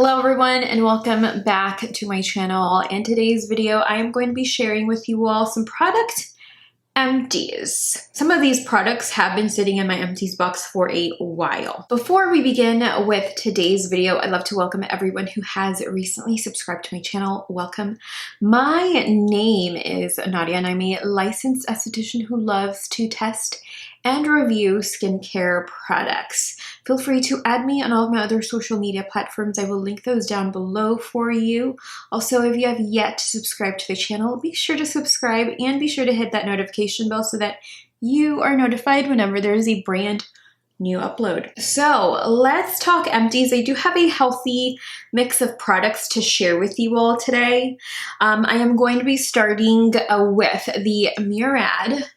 Hello everyone and welcome back to my channel. In today's video, I am going to be sharing with you all some product empties. Some of these products have been sitting in my empties box for a while. Before we begin with today's video, I'd love to welcome everyone who has recently subscribed to my channel. Welcome. My name is Nadia and I'm a licensed esthetician who loves to test and review skincare products. Feel free to add me on all of my other social media platforms. I will link those down below for you. Also, if you have yet to subscribe to the channel, be sure to subscribe and be sure to hit that notification bell so that you are notified whenever there is a brand new upload. So let's talk empties. I do have a healthy mix of products to share with you all today. I am going to be starting with the Murad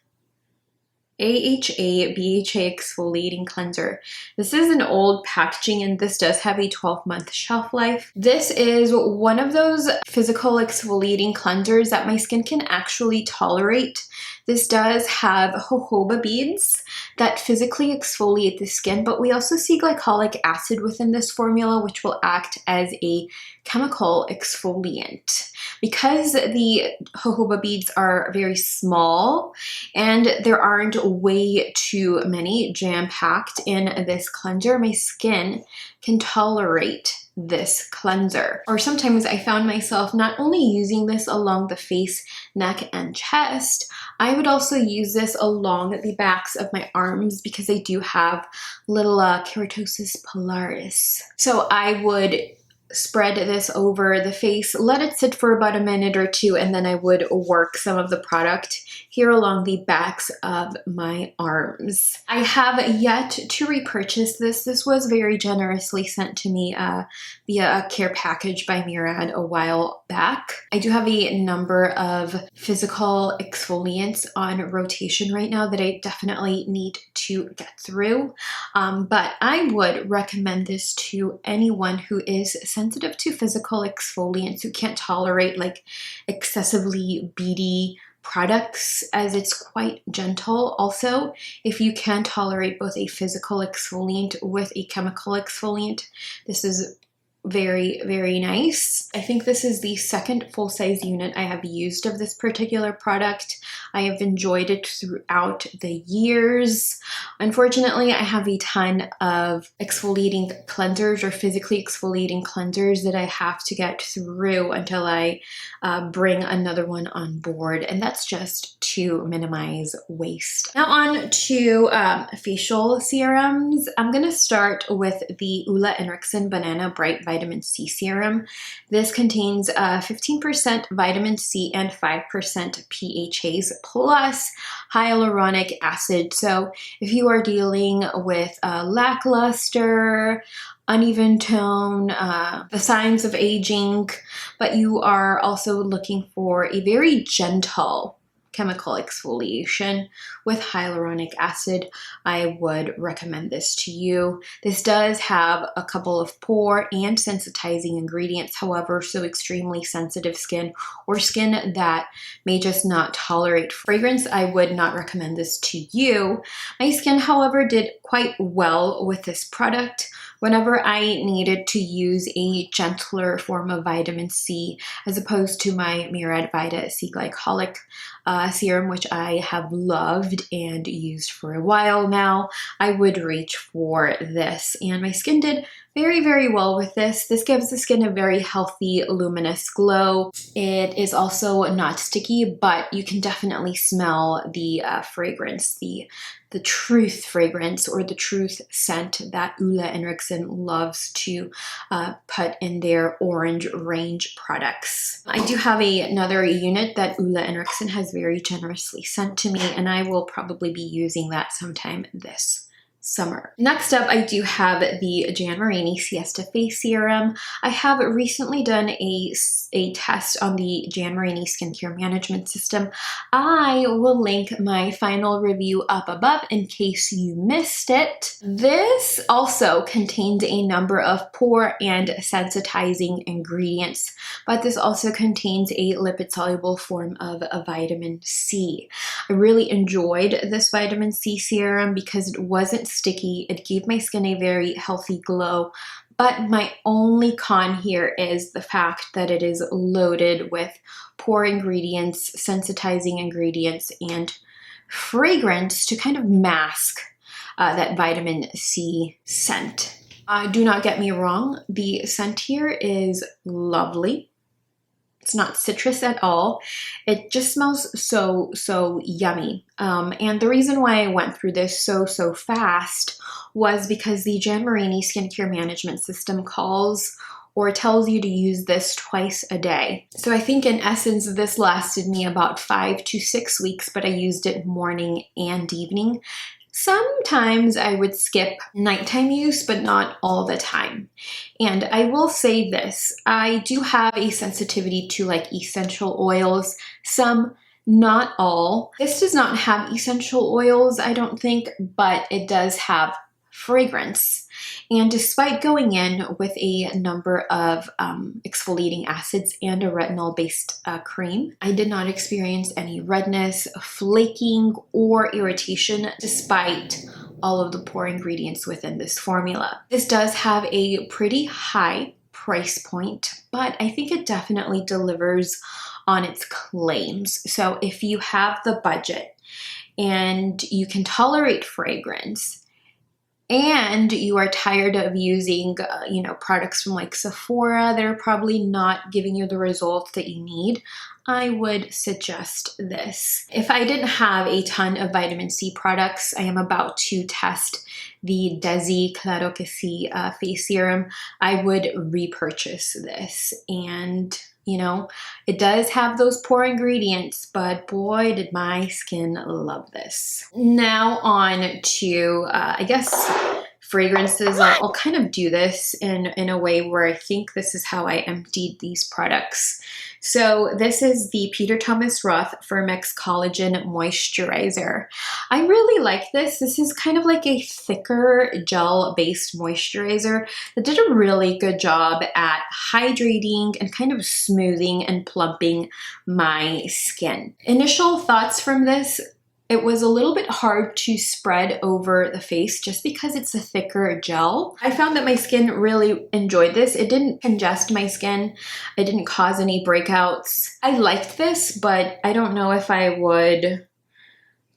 AHA BHA Exfoliating Cleanser. This is an old packaging and this does have a 12-month shelf life. This is one of those physical exfoliating cleansers that my skin can actually tolerate. This does have jojoba beads that physically exfoliate the skin, but we also see glycolic acid within this formula, which will act as a chemical exfoliant. Because the jojoba beads are very small and there aren't way too many jam-packed in this cleanser, my skin can tolerate this cleanser. Or sometimes I found myself not only using this along the face, neck, and chest, I would also use this along the backs of my arms because I do have little keratosis pilaris. So I would spread this over the face, let it sit for about a minute or two, and then I would work some of the product here along the backs of my arms. I have yet to repurchase this. This was very generously sent to me via a care package by Murad a while back. I do have a number of physical exfoliants on rotation right now that I definitely need to get through, but I would recommend this to anyone who is sensitive to physical exfoliants, who can't tolerate like excessively beady products, as it's quite gentle. Also, if you can tolerate both a physical exfoliant with a chemical exfoliant, this is very, very nice. I think this is the second full-size unit I have used of this particular product. I have enjoyed it throughout the years. Unfortunately, I have a ton of exfoliating cleansers or physically exfoliating cleansers that I have to get through until I bring another one on board, and that's just to minimize waste. Now on to facial serums. I'm gonna start with the Ulla Henriksen Banana Bright Vitamin C Serum. This contains 15% vitamin C and 5% PHAs plus hyaluronic acid. So if you are dealing with lackluster, uneven tone, the signs of aging, but you are also looking for a very gentle chemical exfoliation with hyaluronic acid, I would recommend this to you. This does have a couple of pore and sensitizing ingredients, however, so extremely sensitive skin or skin that may just not tolerate fragrance, I would not recommend this to you. My skin, however, did quite well with this product. Whenever I needed to use a gentler form of vitamin C, as opposed to my Murad Vita C Glycolic serum, which I have loved and used for a while now, I would reach for this. And my skin did very, very well with this. This gives the skin a very healthy, luminous glow. It is also not sticky, but you can definitely smell the fragrance, the truth fragrance or the truth scent that Ulla Henriksen loves to put in their orange range products. I do have another unit that Ulla Henriksen has very generously sent to me, and I will probably be using that sometime this summer. Next up, I do have the Jamboreeney Siesta Face Serum. I have recently done a test on the Jamboreeney skincare management system. I will link my final review up above in case you missed it. This also contains a number of pore and sensitizing ingredients, but this also contains a lipid-soluble form of a vitamin C. I really enjoyed this vitamin C serum because it wasn't sticky. It gave my skin a very healthy glow, But my only con here is the fact that it is loaded with pore ingredients, sensitizing ingredients, and fragrance to kind of mask that vitamin C scent. Do not get me wrong, the scent here is lovely. It's not citrus at all. It just smells so yummy. And the reason why I went through this so fast was because the Jamboreeney skincare management system calls or tells you to use this twice a day. So I think in essence, this lasted me about 5 to 6 weeks, but I used it morning and evening. Sometimes I would skip nighttime use, but not all the time. And I will say this, I do have a sensitivity to like essential oils, some, not all. This does not have essential oils, I don't think, but it does have fragrance. And despite going in with a number of exfoliating acids and a retinol-based cream, I did not experience any redness, flaking, or irritation despite all of the pore ingredients within this formula. This does have a pretty high price point, but I think it definitely delivers on its claims. So if you have the budget and you can tolerate fragrance, and you are tired of using, products from like Sephora that are probably not giving you the results that you need, I would suggest this. If I didn't have a ton of vitamin C products, I am about to test the Desi Claro que Sí face serum. I would repurchase this, and it does have those pore ingredients, but boy, did my skin love this. Now on to, I guess, fragrances. I'll kind of do this in a way where I think this is how I emptied these products. So this is the Peter Thomas Roth Fermex Collagen Moisturizer. I really like this. This is kind of like a thicker gel-based moisturizer that did a really good job at hydrating and kind of smoothing and plumping my skin. Initial thoughts from this: it was a little bit hard to spread over the face just because it's a thicker gel. I found that my skin really enjoyed this. It didn't congest my skin. It didn't cause any breakouts. I liked this, but I don't know if I would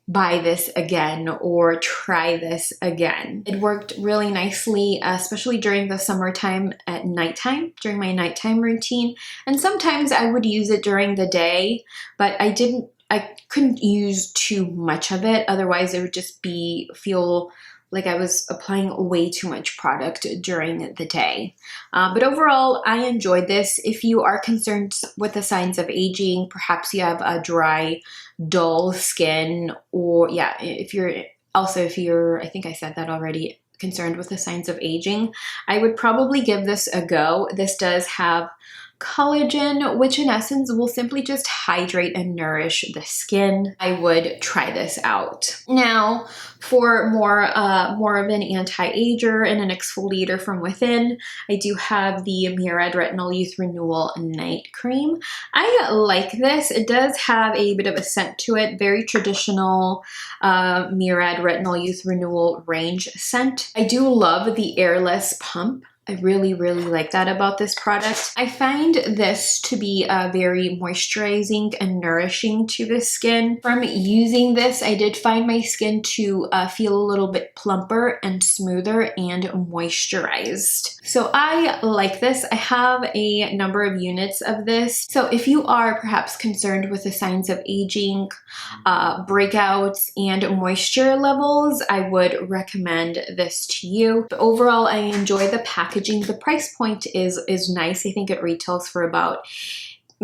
buy this again or try this again. It worked really nicely, especially during the summertime at nighttime, during my nighttime routine. And sometimes I would use it during the day, but I couldn't use too much of it. Otherwise, it would just feel like I was applying way too much product during the day. But overall, I enjoyed this. If you are concerned with the signs of aging, perhaps you have a dry, dull skin, or if you're, I think I said that already, concerned with the signs of aging, I would probably give this a go. This does have collagen, which in essence will simply just hydrate and nourish the skin. I would try this out. Now, for more of an anti-ager and an exfoliator from within, I do have the Murad Retinal Youth Renewal Night Cream. I like this. It does have a bit of a scent to it, very traditional Murad Retinal Youth Renewal range scent. I do love the airless pump. I really like that about this product. I find this to be very moisturizing and nourishing to the skin. From using this, I did find my skin to feel a little bit plumper and smoother and moisturized. So I like this. I have a number of units of this. So if you are perhaps concerned with the signs of aging, breakouts, and moisture levels, I would recommend this to you. But overall, I enjoy the packaging. The price point is nice. I think it retails for about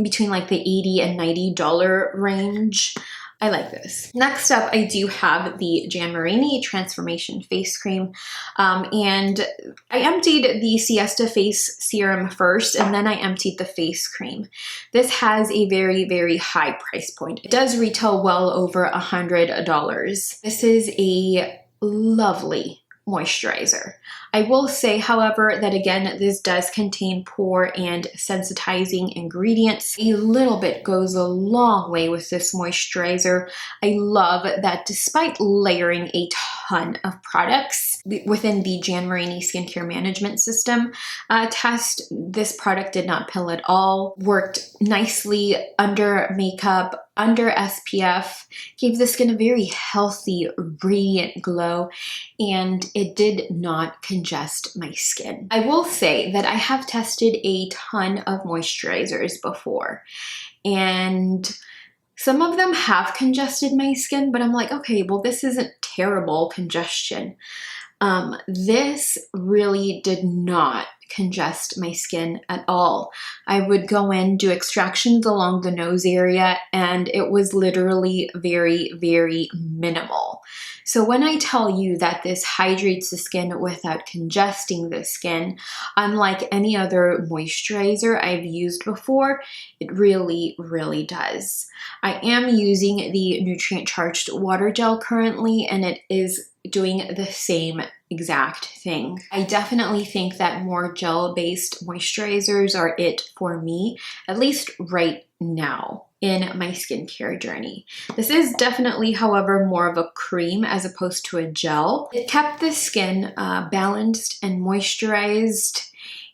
between like the $80 and $90 range. I like this. Next up, I do have the Jamboreeney Transformation Face Cream. And I emptied the Siesta Face Serum first, and then I emptied the face cream. This has a very high price point. It does retail well over $100. This is a lovely moisturizer. I will say, however, that again, this does contain pore and sensitizing ingredients. A little bit goes a long way with this moisturizer. I love that despite layering a ton of products within the Jamboreeney skincare management system test, this product did not pill at all. Worked nicely under makeup, under SPF, gave the skin a very healthy, radiant glow, and it did not congest my skin. I will say that I have tested a ton of moisturizers before, and some of them have congested my skin, but I'm like, okay, well, this isn't terrible congestion. This really did not congest my skin at all. I would go in, do extractions along the nose area, and it was literally very, very minimal. So when I tell you that this hydrates the skin without congesting the skin, unlike any other moisturizer I've used before, it really, really does. I am using the nutrient charged water gel currently, and it is doing the same exact thing. I definitely think that more gel-based moisturizers are it for me, at least right now in my skincare journey. This is definitely, however, more of a cream as opposed to a gel. It kept the skin balanced and moisturized,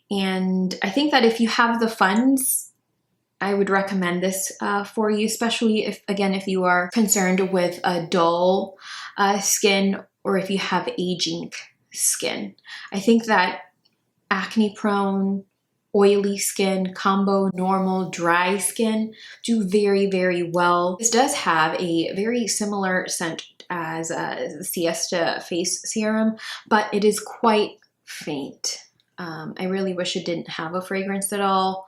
and I think that if you have the funds, I would recommend this for you, especially if, again, if you are concerned with a dull skin or if you have aging skin. I think that acne prone, oily skin, combo, normal, dry skin do very, very well. This does have a very similar scent as the Siesta face serum, but it is quite faint. I really wish it didn't have a fragrance at all.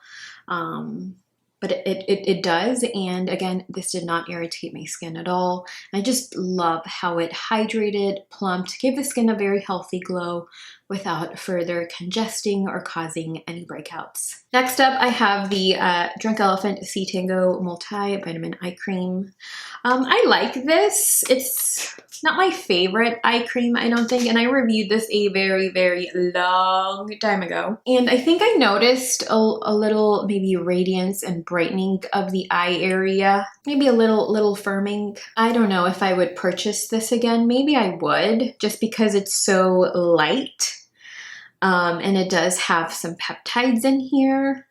But it does, and again, this did not irritate my skin at all. I just love how it hydrated, plumped, gave the skin a very healthy glow without further congesting or causing any breakouts. Next up, I have the Drunk Elephant Tango Multi-Vitamin Eye Cream. I like this. It's not my favorite eye cream, I don't think, and I reviewed this a very, very long time ago. And I think I noticed a little maybe radiance and brightening of the eye area, maybe a little firming. I don't know if I would purchase this again. Maybe I would, just because it's so light. And it does have some peptides in here.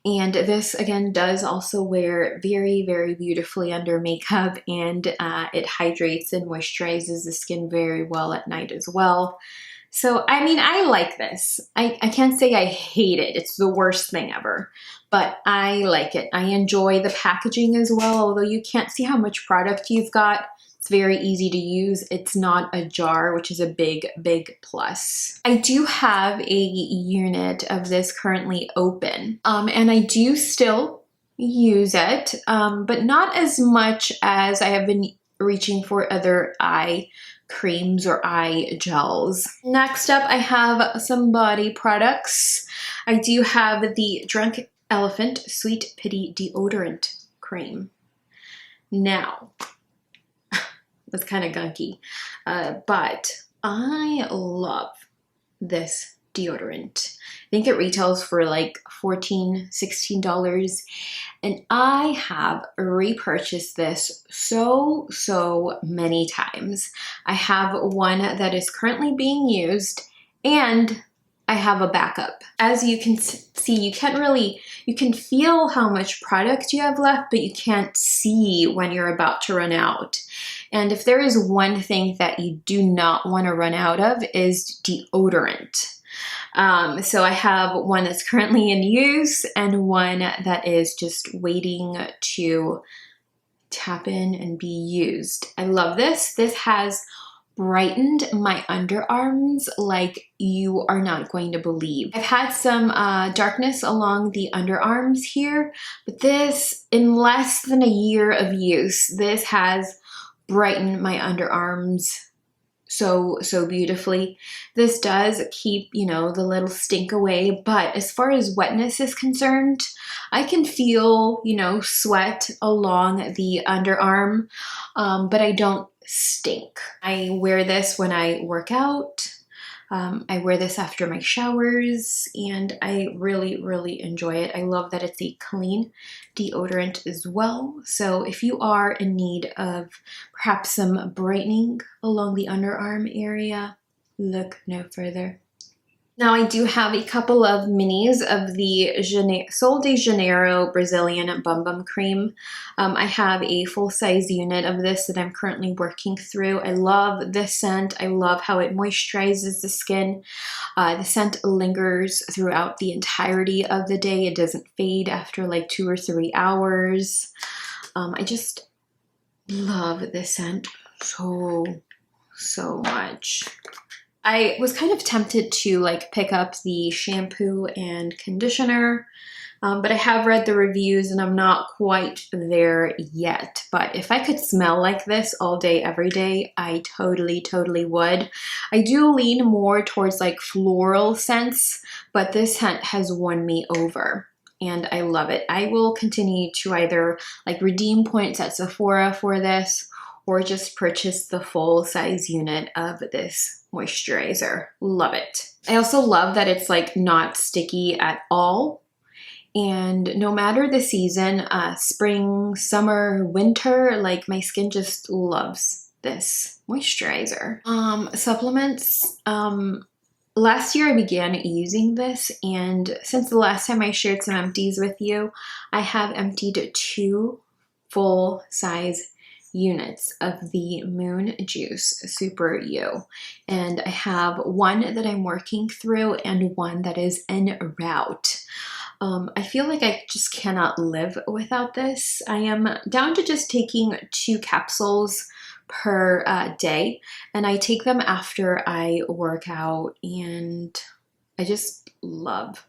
And this, again, does also wear very, very beautifully under makeup, and it hydrates and moisturizes the skin very well at night as well. So, I mean, I like this. I can't say I hate it. It's the worst thing ever, but I like it. I enjoy the packaging as well, although you can't see how much product you've got. It's very easy to use. It's not a jar, which is a big, big plus. I do have a unit of this currently open, and I do still use it, but not as much as I have been reaching for other eye creams or eye gels. Next up, I have some body products. I do have the Drunk Elephant Sweet Pity Deodorant Cream. Now, that's kind of gunky, but I love this deodorant. I think it retails for like $14, $16, and I have repurchased this so many times. I have one that is currently being used, and I have a backup. As you can see, you can feel how much product you have left, but you can't see when you're about to run out. And if there is one thing that you do not want to run out of, is deodorant. So I have one that's currently in use and one that is just waiting to tap in and be used. I love this. This has brightened my underarms like you are not going to believe. I've had some darkness along the underarms here, but this, in less than a year of use, this has brightened my underarms so beautifully. This does keep, you know, the little stink away, but as far as wetness is concerned, I can feel, you know, sweat along the underarm, but I don't stink. I wear this when I work out, I wear this after my showers and I really, really enjoy it. I love that it's a clean deodorant as well. So if you are in need of perhaps some brightening along the underarm area, look no further. Now I do have a couple of minis of the Sol de Janeiro Brazilian Bumbum Cream. I have a full-size unit of this that I'm currently working through. I love this scent. I love how it moisturizes the skin. The scent lingers throughout the entirety of the day. It doesn't fade after like 2 or 3 hours. I just love this scent so much. I was kind of tempted to like pick up the shampoo and conditioner, but I have read the reviews and I'm not quite there yet. But if I could smell like this all day, every day, I totally would. I do lean more towards like floral scents, but this scent has won me over. And I love it. I will continue to either like redeem points at Sephora for this or just purchase the full-size unit of this moisturizer. Love it. I also love that it's like not sticky at all. And no matter the season, spring, summer, winter, like my skin just loves this moisturizer. Supplements. Last year I began using this, and since the last time I shared some empties with you, I have emptied 2 full-size units of the Moon Juice Super U, and I have one that I'm working through and one that is en route. I feel like I just cannot live without this. I am down to just taking 2 capsules per day, and I take them after I work out, and I just love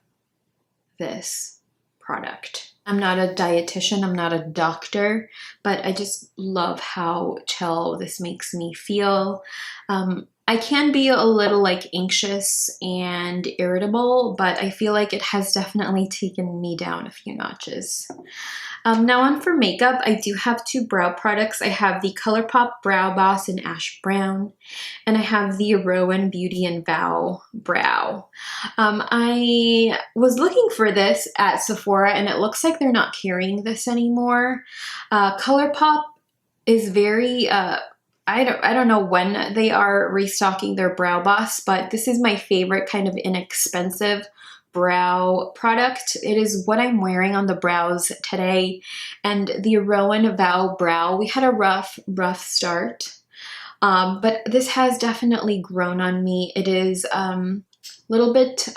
this product. I'm not a dietitian, I'm not a doctor, but I just love how chill this makes me feel. I can be a little like anxious and irritable, but I feel like it has definitely taken me down a few notches. Now on for makeup, I do have 2 brow products. I have the ColourPop Brow Boss in Ash Brown, and I have the Rowan Beauty and Vow Brow. I was looking for this at Sephora, and it looks like they're not carrying this anymore. ColourPop is very, I don't know when they are restocking their Brow Boss, but this is my favorite kind of inexpensive brow product. It is what I'm wearing on the brows today. And the Rowan Vow Brow, we had a rough start, but this has definitely grown on me. It is a little bit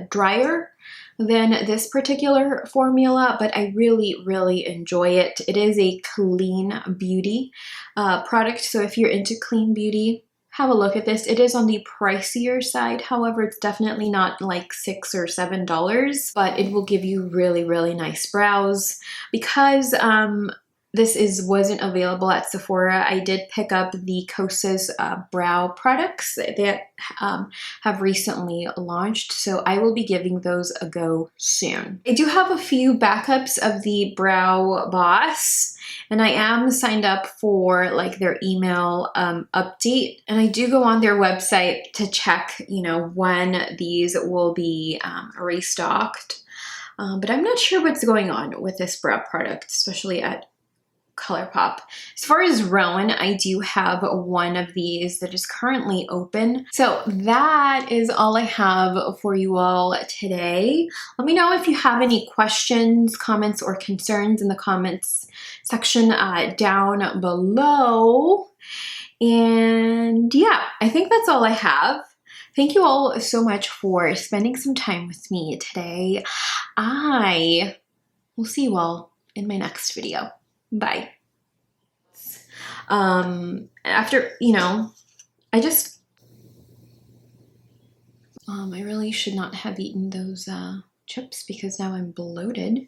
drier than this particular formula, but I really enjoy it. It is a clean beauty product, so if you're into clean beauty, have a look at this. It is on the pricier side, however, it's definitely not like $6 or $7, but it will give you really nice brows. Because this wasn't available at Sephora, I did pick up the Kosas brow products that have recently launched, so I will be giving those a go soon. I do have a few backups of the Brow Boss, and I am signed up for like their email update, and I do go on their website to check, you know, when these will be restocked. But I'm not sure what's going on with this brow product, especially at ColourPop. As far as Rowan, I do have one of these that is currently open. So that is all I have for you all today. Let me know if you have any questions, comments, or concerns in the comments section down below. And yeah, I think that's all I have. Thank you all so much for spending some time with me today. I will see you all in my next video. Bye. After, you know, I really should not have eaten those chips because now I'm bloated.